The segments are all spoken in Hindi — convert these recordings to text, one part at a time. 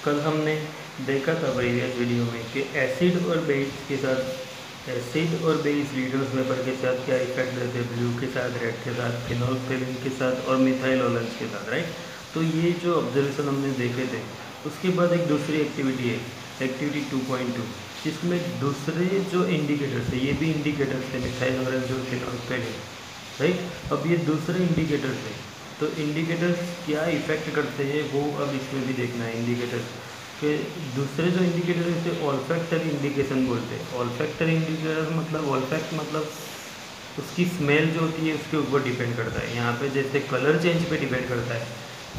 कल हमने देखा था प्रीवियस वीडियो में कि एसिड और बेस लीडर्स वेपर के साथ क्या इफेक्ट देते हैं, ब्लू के साथ, रेड के साथ, फिनोल्फथालीन के साथ और मिथाइलोलेंस के साथ, राइट। तो ये जो ऑब्जर्वेशन हमने देखे थे, उसके बाद एक दूसरी एक्टिविटी है, एक्टिविटी 2.2, जिसमें दूसरे जो इंडिकेटर्स है, ये भी इंडिकेटर्स थे, मिथाइलोलेंस और फिनोल्फथालीन, राइट। अब ये दूसरे इंडिकेटर्स है, तो इंडिकेटर्स क्या इफेक्ट करते हैं वो अब इसमें भी देखना है। इंडिकेटर्स के दूसरे जो इंडिकेटर है ऑल्फैक्टरी इंडिकेशन बोलते हैं। ऑल्फैक्टरी इंडिकेटर मतलब ऑल्फैक्ट मतलब उसकी स्मेल जो होती है उसके ऊपर डिपेंड करता है। यहाँ पे जैसे कलर चेंज पे डिपेंड करता है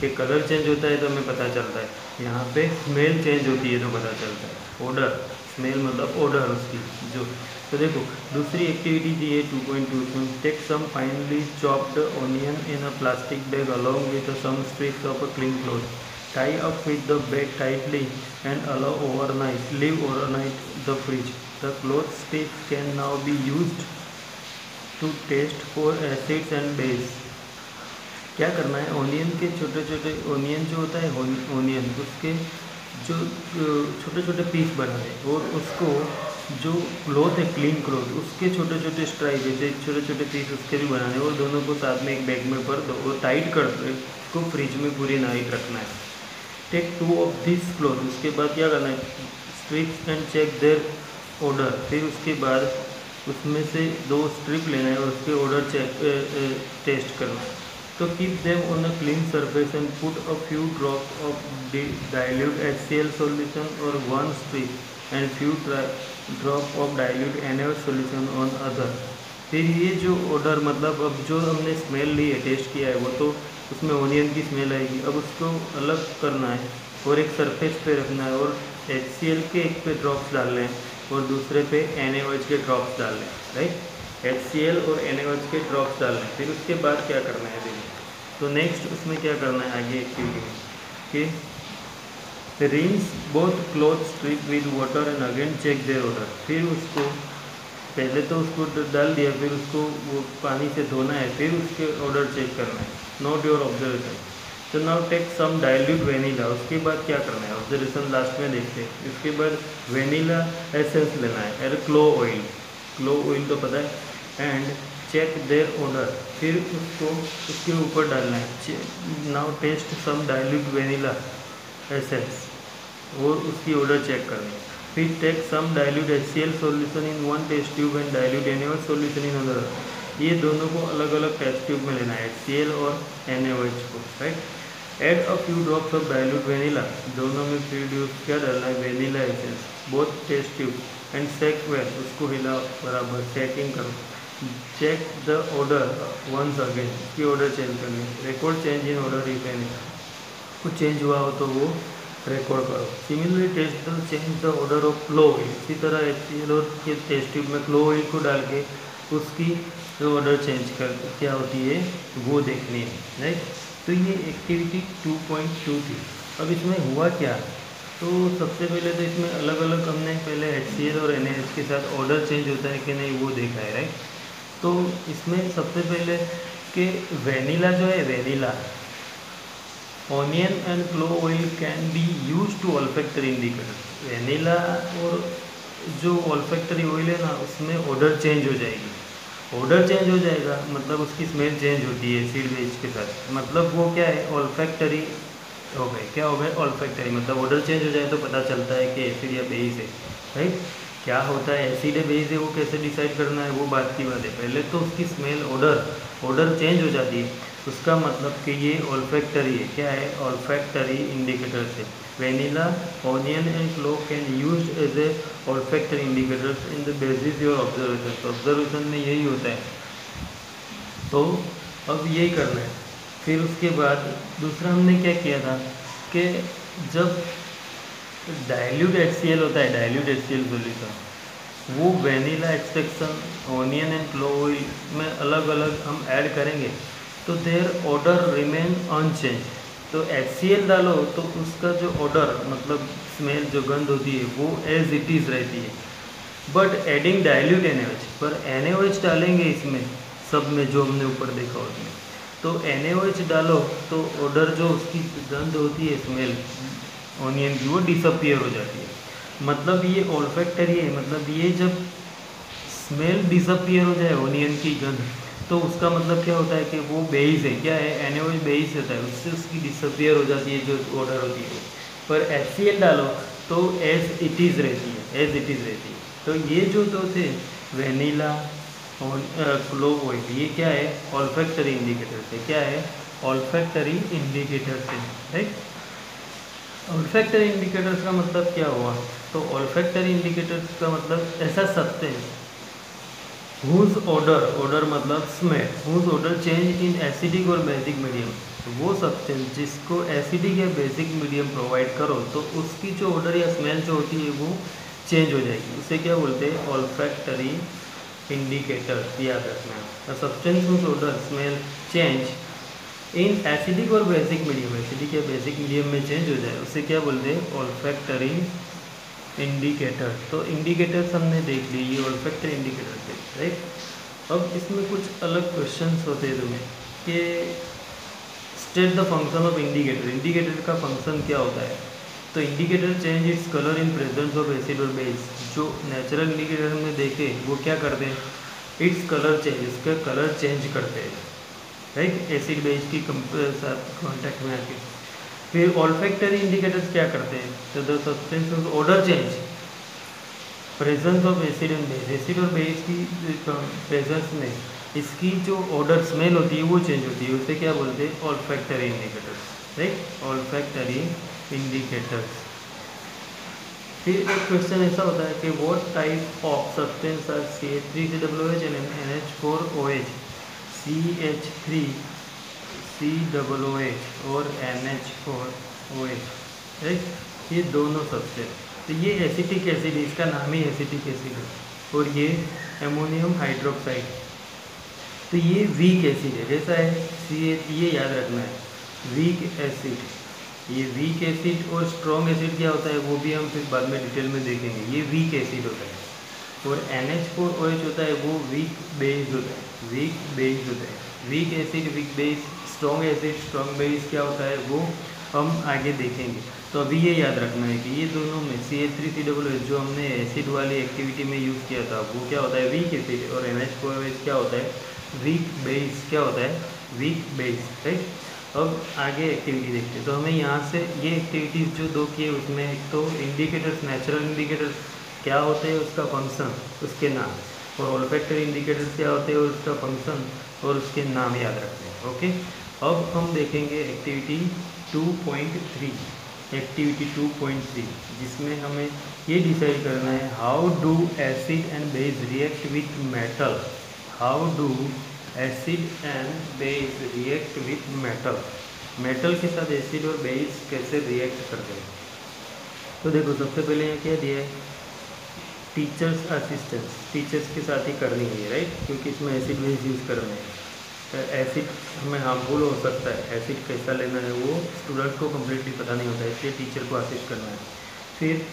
कि कलर चेंज होता है तो हमें पता चलता है, यहाँ पे स्मेल चेंज होती है तो पता चलता है। ओडर, स्मेल मतलब ओडर उसकी जो। तो देखो दूसरी एक्टिविटी दी है 2.2 में, take some finely chopped onion in a plastic bag along with some strips of a clean cloth, tie up with the bag tightly and allow overnight, leave overnight the fridge. The cloth strips can now be used to test for acids and base. क्या करना है, ओनियन के छोटे छोटे, ओनियन जो होता है ओनियन, उसके जो छोटे छोटे पीस बनाने और उसको जो क्लॉथ है क्लीन क्लॉथ उसके छोटे छोटे स्ट्राइप जैसे छोटे छोटे पीस उसके भी बनाने और दोनों को साथ में एक बैग में भर दो और टाइट कर दो, उसको फ्रिज में पूरी नाइट रखना है। टेक 2 ऑफ दिस क्लॉथ, उसके बाद क्या करना है, strips and check their odour, फिर उसके बाद उसमें से 2 स्ट्रिप लेना है और उसके ऑर्डर चेक टेस्ट करना है। तो keep them on a clean surface and put a few drop of dilute HCl solution और 1 strip and few drop of dilute NaOH solution on other. फिर ये जो ऑर्डर मतलब अब जो हमने स्मेल ली है, टेस्ट किया है, वो तो उसमें ओनियन की स्मेल आएगी। अब उसको अलग करना है और एक सरफेस पे रखना है और HCl के एक पे ड्रॉप्स डालने हैं और दूसरे पे NaOH के ड्रॉप्स डालने हैं, राइट। HCl और NaOH के ड्रॉप्स डालने हैं। फिर उसके बाद क्या करना है देखिए, तो नेक्स्ट उसमें क्या करना है आगे एक्टिविटी में कि rinse both cloth strip with water and again check their odour. फिर उसको पहले तो उसको डाल दिया, फिर उसको वो पानी से धोना है, फिर उसके ऑर्डर चेक करना है। Note your observation. तो now take some dilute vanilla, उसके बाद क्या करना है, ऑब्जर्वेशन लास्ट में देखते हैं। उसके बाद वेनिला एसेंस लेना है और क्लो ऑयल तो पता है, एंड चेक देयर ऑर्डर, फिर उसको उसके ऊपर डालना है। Now test some dilute vanilla essence और उसकी ऑर्डर चेक करनी है। फिर take some dilute HCl solution in 1 test tube and dilute NaOH solution in other. ये दोनों को अलग अलग टेस्ट ट्यूब में लेना है, HCl और NaOH को, right. Add a few drops of dilute vanilla, दोनों में फिर क्या डालना है, vanilla essence, both test tube and shake well, उसको हिला बराबर, सेकिंग करो। Check the odour once again, उसकी ऑर्डर चेंज करनी है। Record change in odour if any, कुछ चेंज हुआ हो तो वो रिकॉर्ड करो। Similarly test the change the odour of clove oil, इसी तरह HCl और के टेस्ट ट्यूब में क्लो ऑयल को डाल के उसकी जो ऑर्डर चेंज कर क्या होती है वो देखनी है, राइट। तो ये एक्टिविटी 2.2 थी। अब इसमें हुआ क्या, तो सबसे पहले तो इसमें अलग अलग हमने पहले HCl और NaOH के साथ ऑर्डर चेंज होता है कि नहीं वो देखा है, राइट। तो इसमें सबसे पहले कि वेनिला जो है, vanilla onion and clove oil can be use to olfactory indicator. Vanilla और जो ऑल्फैक्टरी ऑयल है ना, उसमें ऑर्डर चेंज हो जाएगी। ऑर्डर चेंज हो जाएगा मतलब उसकी स्मेल चेंज होती है एसिड बेस के साथ, मतलब वो क्या है, ऑल्फैक्टरी हो गए। क्या हो गए, ऑल्फैक्टरी, मतलब ऑर्डर चेंज हो जाए तो पता चलता है कि एसिड या बेस है, राइट। क्या होता है, एसिड है बेस है, वो कैसे डिसाइड करना है वो बात की बात है। पहले तो उसकी स्मेल ऑर्डर चेंज हो जाती है, उसका मतलब कि ये ऑल्फैक्टरी है। क्या है, ऑल्फैक्टरी इंडिकेटर से। Vanilla, onion and clove can use as a olfactory indicators in the basis your observation. तो ऑब्जर्वेशन में यही होता है, तो अब यही करना है। फिर उसके बाद दूसरा हमने क्या किया था कि जब डाइल्यूट HCl होता है, डाइल्यूट HCl सॉल्यूशन, वो vanilla extraction, onion and clove oil में अलग अलग हम ऐड करेंगे तो देयर ऑर्डर रिमेन अनचेंज। तो HCl डालो तो उसका जो ऑर्डर मतलब स्मेल जो गंध होती है वो एज इट इज़ रहती है, बट एडिंग डाइल्यूट NaOH, पर NaOH डालेंगे इसमें सब में जो हमने ऊपर देखा उसमें, तो NaOH डालो तो ऑर्डर जो उसकी गंध होती है, स्मेल ऑनियन की, वो डिसअपियर हो जाती है। मतलब ये ऑल्फैक्टरी है, मतलब ये जब स्मेल डिसअपियर हो जाए ऑनियन की गंध, तो उसका मतलब क्या होता है कि वो बेस है, क्या है, एनओएच बेस होता है, उससे उसकी डिसअपियर हो जाती है जो ऑर्डर होती है। पर HCl डालो तो एज इट इज़ रहती है, एज इट इज़ रहती है। तो ये जो दो थे वेनिला और क्लोव ऑयल, ये क्या है, ऑल्फैक्टरी इंडिकेटर से, क्या है, ऑल्फैक्टरी इंडिकेटर से, राइट। ऑल्फैक्टरी इंडिकेटर्स का मतलब क्या हुआ, तो ऑल्फैक्टरी इंडिकेटर्स का मतलब ऐसा सब्सटेंस हुज ऑर्डर मतलब smell, whose odour change in acidic और बेसिक मीडियम। तो वो सब्सटेंस जिसको एसिडिक या बेसिक मीडियम प्रोवाइड करो तो उसकी जो ऑर्डर या स्मेल जो होती है वो चेंज हो जाएगी, उसे क्या बोलते हैं, ऑल्फैक्टरी इंडिकेटर। याद रखना, substance whose odour smell change in acidic और बेसिक मीडियम, एसिडिक या बेसिक मीडियम में चेंज हो जाए उसे क्या बोलते हैं, ऑल्फैक्टरी इंडिकेटर। तो इंडिकेटर्स हमने देख ली, ये ऑल्फैक्टरी इंडिकेटर थे, राइट। अब इसमें कुछ अलग क्वेश्चंस होते हैं तुम्हें कि state the function of indicator, indicator का फंक्शन क्या होता है। तो indicator change its colour in presence of acid और बेस। जो नेचुरल इंडिकेटर हमने देखे वो क्या करते हैं, इट्स कलर चेंज, इसका कलर चेंज करते हैं, राइट, एसिड बेस की साथ कॉन्टैक्ट में आके। फिर ऑल्फैक्टरी इंडिकेटर्स क्या करते हैं, तो the substance order change presence of acid and base, acid और बेस की प्रेजेंस में इसकी जो ऑर्डर स्मेल होती है वो चेंज होती है, उसे क्या बोलते हैं, olfactory indicators, right, olfactory indicators. फिर एक क्वेश्चन ऐसा होता है कि what type of substance are CH3COOH and NH4OH, CH3COOH और NH4OH, राइट, ये दोनों सब्सटेंस। तो ये एसिटिक एसिड, इसका नाम ही एसिटिक एसिड है, और ये एमोनियम हाइड्रोक्साइड। तो ये वीक एसिड है, कैसा है, ये याद रखना है, वीक एसिड। ये वीक एसिड और स्ट्रॉन्ग एसिड क्या होता है वो भी हम फिर बाद में डिटेल में देखेंगे। ये वीक एसिड होता है, और NH4OH होता है वो वीक बेस होता है, वीक बेस होता है। Weak acid, weak base, strong acid, strong base क्या होता है वो हम आगे देखेंगे। तो अभी ये याद रखना है कि ये दोनों में CH3COOH जो हमने एसिड वाली एक्टिविटी में यूज़ किया था वो क्या होता है, वीक एसिड, और NH4OH क्या होता है, वीक बेस, क्या होता है, वीक बेस, राइट। अब आगे एक्टिविटी देखते हैं। तो हमें यहाँ से ये एक्टिविटीज़ जो दो किए उसमें एक तो इंडिकेटर्स, नेचुरल इंडिकेटर्स क्या होते हैं उसका फंक्शन, उसके नाम, और ऑल्फैक्टरी इंडिकेटर्स क्या होते हैं उसका फंक्शन और उसके नाम याद रखते हैं, ओके। अब हम देखेंगे एक्टिविटी 2.3, एक्टिविटी 2.3, जिसमें हमें ये डिसाइड करना है how do acid and base react with metal, how do acid and base react with metal, metal के साथ एसिड और बेस कैसे रिएक्ट करते हैं। तो देखो सबसे पहले यहाँ क्या दिया है, टीचर्स असिस्टेंस, टीचर्स के साथ ही करनी है, राइट, क्योंकि इसमें एसिड बेस यूज़ करना है। एसिड हमें हार्मफुल हो सकता है, एसिड कैसा लेना है वो स्टूडेंट को कम्प्लीटली पता नहीं होता है, इसलिए टीचर को असिस्ट करना है। फिर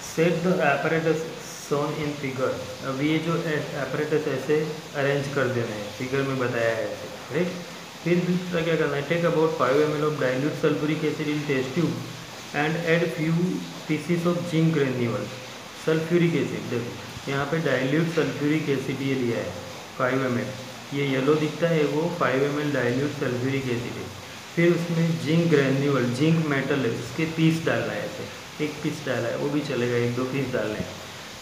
set the apparatus shown in figure, अब ये जो एपरेटस ऐसे अरेंज कर देना है, फिगर में बताया है ऐसे, राइट। फिर दूसरा क्या करना है, take about 5 ml of dilute sulphuric acid in test tube and add few pieces of zinc granule, sulphuric acid, देखो यहाँ पे डाइल्यूट सल्फ्यूरिक एसिड ये लिया है 5 ml, ये येलो दिखता है वो 5 ml डाइल्यूट सल्फ्यूरिक एसिड है। फिर उसमें जिंक ग्रेन्यूल, जिंक मेटल है, उसके पीस डालना है, ऐसे एक पीस डाला है वो भी चलेगा, 1-2 पीस डालना है।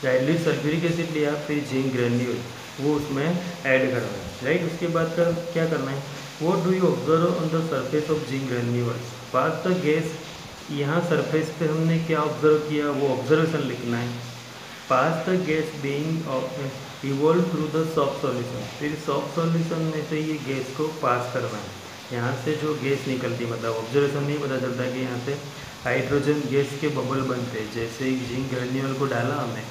डाइल्यूट सल्फ्यूरिक एसिड लिया, फिर जिंक ग्रेन्यूल वो उसमें ऐड करना है, राइट। उसके बाद का क्या करना है, what do you observe on the surface of zinc granule, pass the gas, यहाँ सरफेस पे हमने क्या ऑब्जर्व किया वो ऑब्जर्वेशन लिखना है। Pass the gas being evolve through the soft solution, फिर सॉफ्ट सॉल्यूशन में से ये गैस को पास करना है, यहाँ से जो गैस निकलती, मतलब ऑब्जर्वेशन नहीं पता चलता कि यहाँ से हाइड्रोजन गैस के बबल बनते हैं, जैसे ही जिंक ग्रेन्यूल को डाला हमने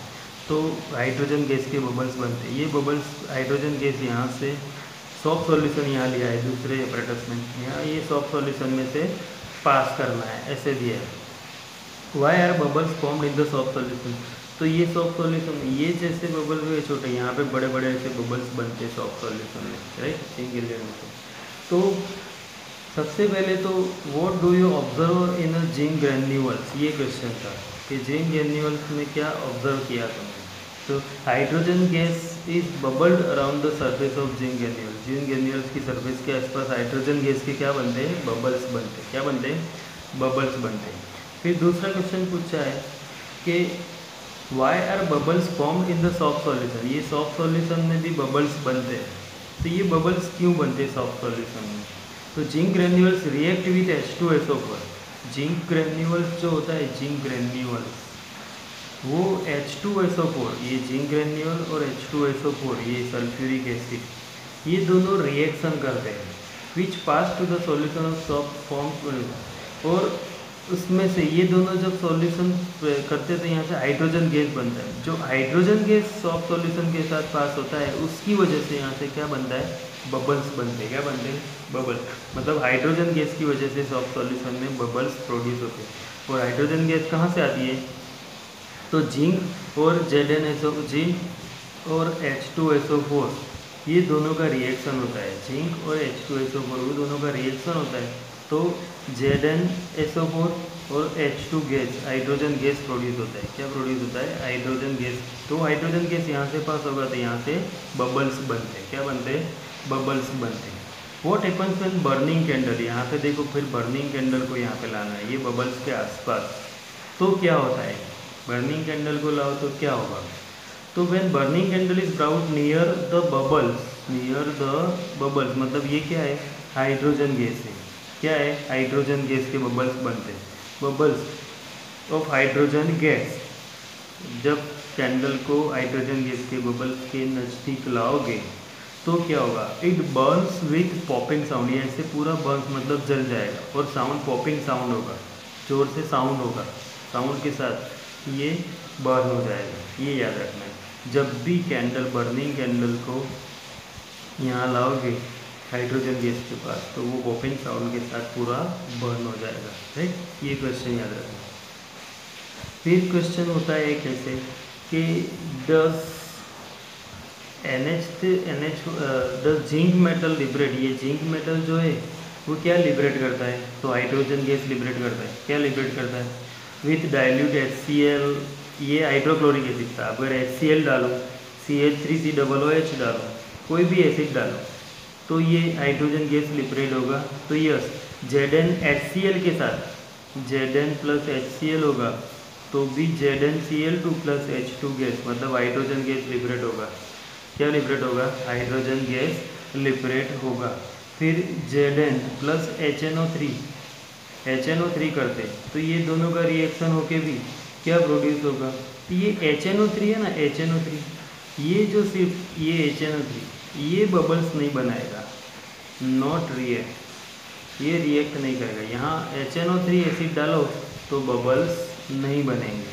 तो हाइड्रोजन गैस के बबल्स बनते हैं, ये बबल्स हाइड्रोजन गैस यहाँ से सॉफ्ट सॉल्यूशन यहाँ लिया है दूसरे एपरेटस में, यहाँ ये सॉफ्ट सॉल्यूशन में से पास करना है, ऐसे दिया है। Why are bubbles formed in the soft solution, तो ये सॉफ्ट सॉल्यूशन, ये जैसे बबल हुए छोटे, यहाँ पे बड़े बड़े ऐसे बबल्स बनते हैं सॉफ्ट सॉल्यूशन में, राइट, जिंक ग्रेन्यूल में। तो सबसे पहले तो what do you observe in a zinc granules, ये क्वेश्चन था कि जिंक ग्रेन्यूल्स में क्या ऑब्जर्व किया तुमने। तो hydrogen gas is bubbled around the surface of zinc granules, zinc granules की सरफेस के आसपास हाइड्रोजन गैस के क्या बनते हैं, बबल्स बनते हैं। क्या बनते हैं, बबल्स बनते हैं। फिर दूसरा क्वेश्चन पूछा है कि why are bubbles formed in the soft solution, ये सॉफ्ट सॉल्यूशन में भी बबल्स बनते हैं, तो ये बबल्स क्यों बनते हैं सॉफ्ट सॉल्यूशन में। तो zinc granules react with H2SO4, zinc granules जो होता है जिंक ग्रेन्यूल्स वो H2SO4, ये जिंक ग्रेन्यूल और H2SO4 ये सल्फ्यूरिक एसिड, ये दोनों रिएक्शन करते हैं which pass to the solution of soft form, और उसमें से ये दोनों जब सॉल्यूशन करते हैं तो यहाँ से हाइड्रोजन गैस बनता है। जो हाइड्रोजन गैस सॉफ्ट सॉल्यूशन के साथ पास होता है उसकी वजह से यहाँ से क्या बनता है, बबल्स बनते हैं। क्या बनते हैं, बबल, मतलब हाइड्रोजन गैस की वजह से सॉफ्ट सॉल्यूशन में बबल्स प्रोड्यूस होते हैं। और हाइड्रोजन गैस कहाँ से आती है, तो जिंक और ZnSO, जिंक और H2SO4 ये दोनों का रिएक्शन होता है, जिंक और H2SO4 वो दोनों का रिएक्शन होता है, तो ZnSO4 और H2 gas hydrogen gas produce होता है। क्या प्रोड्यूस होता है, हाइड्रोजन गैस। तो हाइड्रोजन गैस यहाँ से पास होगा तो यहाँ से बबल्स बनते हैं। क्या बनते हैं, बबल्स बनते हैं। What happens when burning candle, यहाँ पे देखो फिर बर्निंग कैंडल को यहाँ पे लाना है ये बबल्स के आसपास, तो क्या होता है, बर्निंग कैंडल को लाओ तो क्या होगा, तो when burning candle is brought near the bubbles, near the bubbles मतलब ये क्या है, हाइड्रोजन गैस है। क्या है, हाइड्रोजन गैस के बबल्स बनते हैं, बबल्स ऑफ हाइड्रोजन गैस। जब कैंडल को हाइड्रोजन गैस के बबल्स के नज़दीक लाओगे तो क्या होगा, it Burns with popping sound, ये ऐसे पूरा बर्न्स मतलब जल जाएगा, और साउंड पॉपिंग साउंड होगा, जोर से साउंड होगा, साउंड के साथ ये बर्न हो जाएगा। ये याद रखना है, जब भी कैंडल बर्निंग कैंडल को यहाँ लाओगे हाइड्रोजन गैस के पास तो वो पॉपिंग साउंड के साथ पूरा बर्न हो जाएगा। राइट, ये क्वेश्चन याद रखना। फिर क्वेश्चन होता है एक ऐसे कि डज जिंक मेटल लिबरेट, ये जिंक मेटल जो है वो क्या लिबरेट करता है, तो हाइड्रोजन गैस लिबरेट करता है। क्या लिबरेट करता है, विथ डाइल्यूट HCl, ये हाइड्रोक्लोरिक एसिड था, अगर HCl डालो CH3COOH डालो, कोई भी एसिड डालो तो ये हाइड्रोजन गैस लिबरेट होगा। तो यस, ZnHCl के साथ Zn प्लस HCl होगा तो भी ZnCl2 प्लस H2 गैस मतलब हाइड्रोजन गैस लिबरेट होगा। क्या लिबरेट होगा, हाइड्रोजन गैस लिबरेट होगा। फिर Zn प्लस HNO3 करते तो ये दोनों का रिएक्शन होके भी क्या प्रोड्यूस होगा, तो ये HNO3 है ना, HNO3 ये जो सिर्फ ये HNO3 ये बबल्स नहीं बनाएगा, नॉट रिएक्ट, ये रिएक्ट नहीं करेगा। यहाँ HNO3 एसिड डालो तो बबल्स नहीं बनेंगे,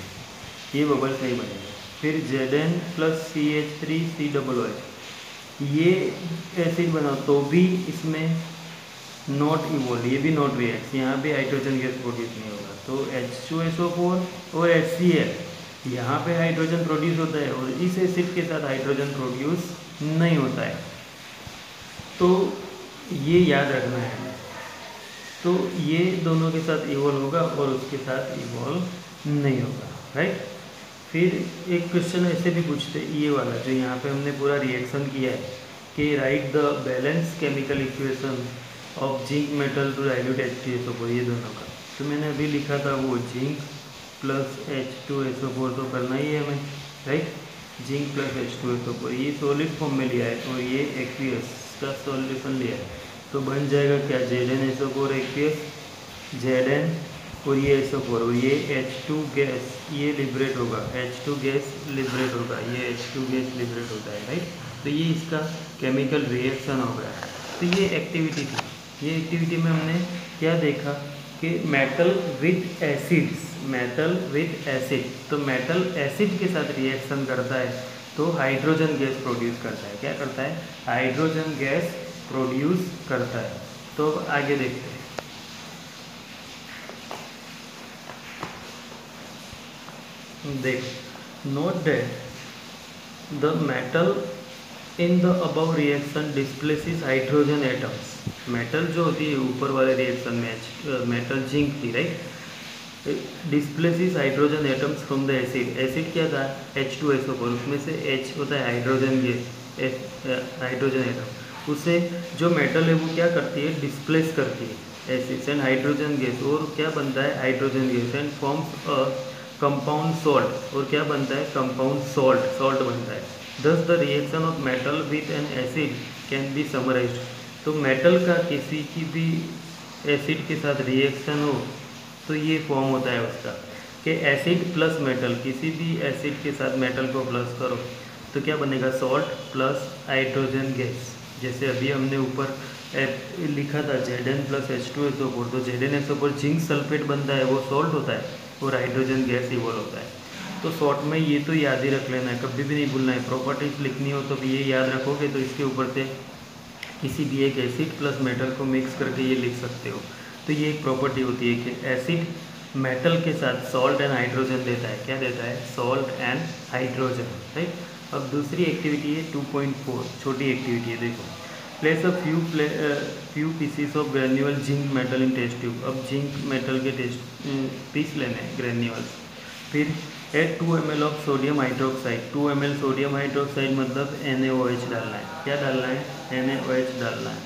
ये बबल्स नहीं बनेंगे। फिर Zn प्लस CH3COOH ये एसिड बनाओ तो भी इसमें नॉट इवोल्व, ये भी नॉट रिएक्ट, यहाँ पे हाइड्रोजन गैस प्रोड्यूस नहीं होगा। तो H2SO4 और HCl यहाँ पे हाइड्रोजन प्रोड्यूस होता है और इस एसिड के साथ हाइड्रोजन प्रोड्यूस नहीं होता है, तो ये याद रखना है। तो ये दोनों के साथ इवॉल्व होगा और उसके साथ इवॉल्व नहीं होगा। राइट, फिर एक क्वेश्चन ऐसे भी पूछते ये वाला जो यहाँ पे हमने पूरा रिएक्शन किया है कि write the balance chemical equation of zinc metal to dilute H2SO4, ये दोनों का तो मैंने अभी लिखा था वो जिंक प्लस H2SO4 तो करना ही है हमें। राइट, जिंक प्लस H2SO4 ये सॉलिड फॉर्म में लिया है और ये एक्वियस का सॉल्यूशन लिया है तो बन जाएगा क्या, ZnSO4 एक्वियस, Zn और ये SO4 और ये H2 गैस ये लिबरेट होगा, H2 गैस लिबरेट होगा, ये H2 गैस लिबरेट होता है। राइट, तो ये इसका केमिकल रिएक्शन हो गया। तो ये एक्टिविटी थी, ये एक्टिविटी में हमने क्या देखा कि metal with acids, metal with acid, तो मेटल एसिड के साथ रिएक्शन करता है तो हाइड्रोजन गैस प्रोड्यूस करता है। क्या करता है, हाइड्रोजन गैस प्रोड्यूस करता है। तो आगे देखते हैं। देख, note that the metal in the above reaction displaces hydrogen atoms, metal जो होती है ऊपर वाले रिएक्शन में मेटल जिंक थी, right, displaces hydrogen atoms from the acid. Acid क्या था, H2SO4, उसमें से H होता है हाइड्रोजन गैस, हाइड्रोजन एटम, उसे जो मेटल है वो क्या करती है, डिस्प्लेस करती है एसिड एंड हाइड्रोजन गैस, और क्या बनता है, hydrogen gas, and forms a compound salt, और क्या बनता है, कंपाउंड सॉल्ट बनता है। दस the reaction of metal with an acid can be summarised. तो मेटल का किसी की भी एसिड के साथ रिएक्शन हो तो ये फॉर्म होता है उसका कि एसिड प्लस मेटल, किसी भी एसिड के साथ मेटल को प्लस करो तो क्या बनेगा, सॉल्ट प्लस हाइड्रोजन गैस। जैसे अभी हमने ऊपर लिखा था Zn प्लस H2SO4, तो ZnSO4 जिंक सल्फेट बनता है, वो सॉल्ट होता है, और हाइड्रोजन गैस इवॉल्व होता है। तो शॉर्ट में ये तो याद ही रख लेना है, कभी भी नहीं भूलना है। प्रॉपर्टीज लिखनी हो तो भी ये याद रखोगे तो इसके ऊपर से किसी भी एक एसिड प्लस मेटल को मिक्स करके ये लिख सकते हो। तो ये एक प्रॉपर्टी होती है कि एसिड मेटल के साथ सॉल्ट एंड हाइड्रोजन देता है, क्या देता है, सॉल्ट एंड हाइड्रोजन, राइट। अब दूसरी एक्टिविटी है 2.4, छोटी एक्टिविटी है, देखो, place a few pieces of granular zinc metal in test tube. अब जिंक मेटल के टेस्ट पीस लेने हैं, ग्रेन्यूल्स। फिर add 2 ml of sodium hydroxide. 2 ml sodium hydroxide मतलब NaOH डालना है, क्या डालना है, NaOH डालना है।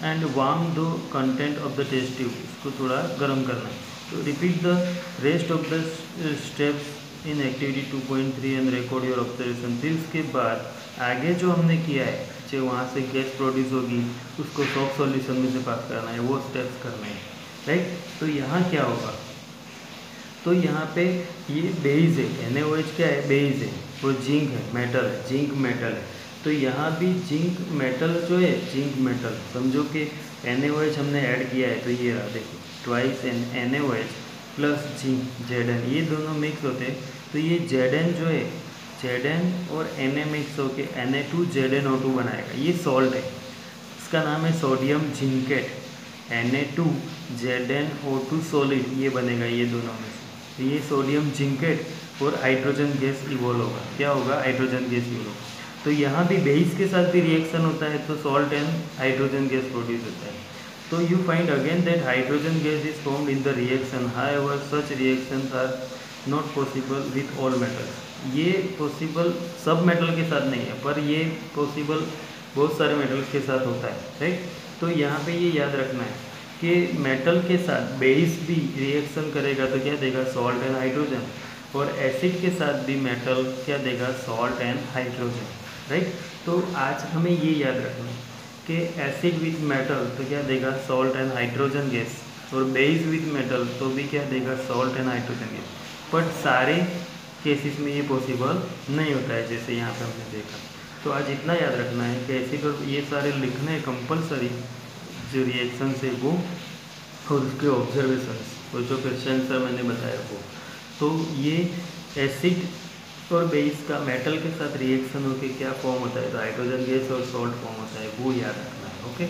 And warm the content of the test tube, इसको थोड़ा गर्म करना है। तो repeat the rest of the steps in activity 2.3 and record your observation. फिर उसके बाद आगे जो हमने किया है, जो वहाँ से गैस प्रोड्यूस होगी उसको सॉफ्ट सॉल्यूशन में से पास करना है, वो स्टेप्स करने हैं, राइट। तो यहाँ क्या होगा, तो यहाँ पे ये बेस है, NaOH क्या है, बेस है, वो जिंक है, मेटल है, जिंक मेटल है। तो यहाँ भी जिंक मेटल जो है, जिंक मेटल समझो कि NaOH हमने ऐड किया है, तो ये रहा, देखो, twice NaOH plus zinc Zn, ये दोनों मिक्स होते हैं। तो ये Zn जो है, Zn और Na मिक्स होके Na2ZnO2 बनाएगा, ये सॉल्ट है, इसका नाम है सोडियम जिंकेट। Na2ZnO2 सॉलिड ये बनेगा, ये दोनों में से। तो ये सोडियम जिंकेट और हाइड्रोजन गैस इवॉल्व होगा, क्या होगा, हाइड्रोजन गैस इवॉल्व। तो यहाँ भी बेस के साथ भी रिएक्शन होता है तो salt and hydrogen gas produce होता है। तो you find again that hydrogen gas is formed in the reaction, however such reactions are not possible with all metals. ये पॉसिबल सब मेटल के साथ नहीं है, पर ये पॉसिबल बहुत सारे मेटल्स के साथ होता है, राइट। तो यहाँ पे ये याद रखना है कि मेटल के साथ बेस भी रिएक्शन करेगा तो क्या देगा, सॉल्ट एंड हाइड्रोजन, और एसिड के साथ भी मेटल क्या देगा, सॉल्ट एंड हाइड्रोजन, राइट। तो आज हमें ये याद रखना है कि एसिड विथ मेटल तो क्या देगा, सॉल्ट एंड हाइड्रोजन गैस, और बेस विथ मेटल तो भी क्या देगा, salt and hydrogen gas. But सारे केसेस में ये पॉसिबल नहीं होता है, जैसे यहाँ पे हमने देखा। तो आज इतना याद रखना है कि एसिड और ये सारे लिखने कंपलसरी, जो रिएक्शन है वो, और उसके ऑब्जर्वेशंस, और जो क्वेश्चन सर मैंने बताया वो। तो ये एसिड और बेस का मेटल के साथ रिएक्शन होकर क्या फॉर्म होता है, तो हाइड्रोजन गैस और सॉल्ट फॉर्म होता है, वो याद रखना है, ओके।